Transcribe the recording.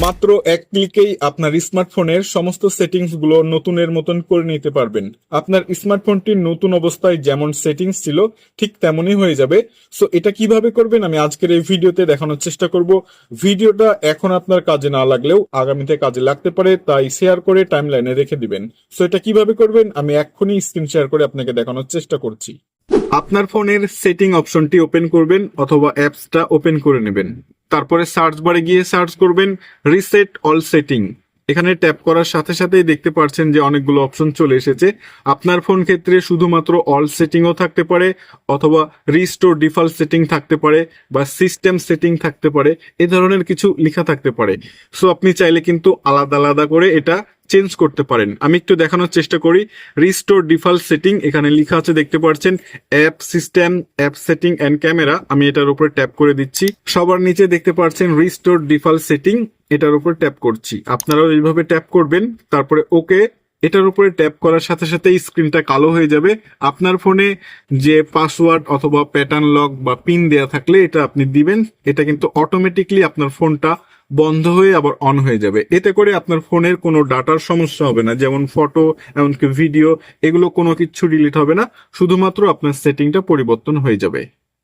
মাত্র এক ক্লিকেই আপনার স্মার্টফোনের সমস্ত সেটিংস গুলো নতুনের মতন করে নিতে পারবেন। আপনার স্মার্টফোনটির নতুন অবস্থায় যেমন সেটিংস ছিল ঠিক তেমনই হয়ে যাবে। সো এটা কিভাবে করবেন আমি আজকের এই ভিডিওতে দেখানোর চেষ্টা করব। ভিডিওটা এখন আপনার কাজে না লাগলেও আগামীতে কাজে লাগতে পারে, তাই শেয়ার করে টাইমলাইনে রেখে দিবেন। সো এটা কিভাবে করবেন আমি এক্ষুনি স্ক্রিন শেয়ার করে আপনাকে দেখানোর চেষ্টা করছি। আপনার ফোনের সেটিং অপশনটি ওপেন করবেন অথবা অ্যাপসটা ওপেন করে নেবেন। তারপরে সার্চ বারে গিয়ে সার্চ করবেন রিসেট অল সেটিং। এখানে ট্যাপ করার সাথে সাথেই দেখতে পাচ্ছেন যে অনেকগুলো অপশন চলে এসেছে। আপনার ফোন ক্ষেত্রে শুধুমাত্র অল সেটিংও থাকতে পারে, অথবা রিস্টোর ডিফল্ট সেটিং থাকতে পারে, বা সিস্টেম সেটিং থাকতে পারে, এ ধরনের কিছু লেখা থাকতে পারে। সো আপনি চাইলে কিন্তু আলাদা আলাদা করে এটা চেঞ্জ করতে পারেন। আমি একটু দেখানোর চেষ্টা করি। রিস্টোর ডিফল্ট সেটিং এখানে লেখা আছে দেখতে পাচ্ছেন, app system, app setting and camera. আমি এটার উপরে ট্যাপ করে দিচ্ছি। সবার নিচে দেখতে পাচ্ছেন রিস্টোর ডিফল্ট সেটিং, এটার উপর ট্যাপ করছি। আপনারাও এইভাবে ট্যাপ করবেন, তারপরে ওকে। এটার উপরে ট্যাপ করার সাথে সাথে স্ক্রিনটা কালো হয়ে যাবে। আপনার ফোনে যে পাসওয়ার্ড অথবা প্যাটার্ন লক বা পিন দেয়া থাকলে এটা আপনি দিবেন। এটা কিন্তু অটোমেটিকলি আপনার ফোনটা বন্ধ হয়ে আবার অন হয়ে যাবে। এতে করে আপনার ফোনের কোনো ডাটার সমস্যা হবে না, যেমন ফটো, এমনকি ভিডিও, এগুলো কোনো কিছু ডিলিট হবে না। শুধুমাত্র আপনার সেটিংটা পরিবর্তন হয়ে যাবে।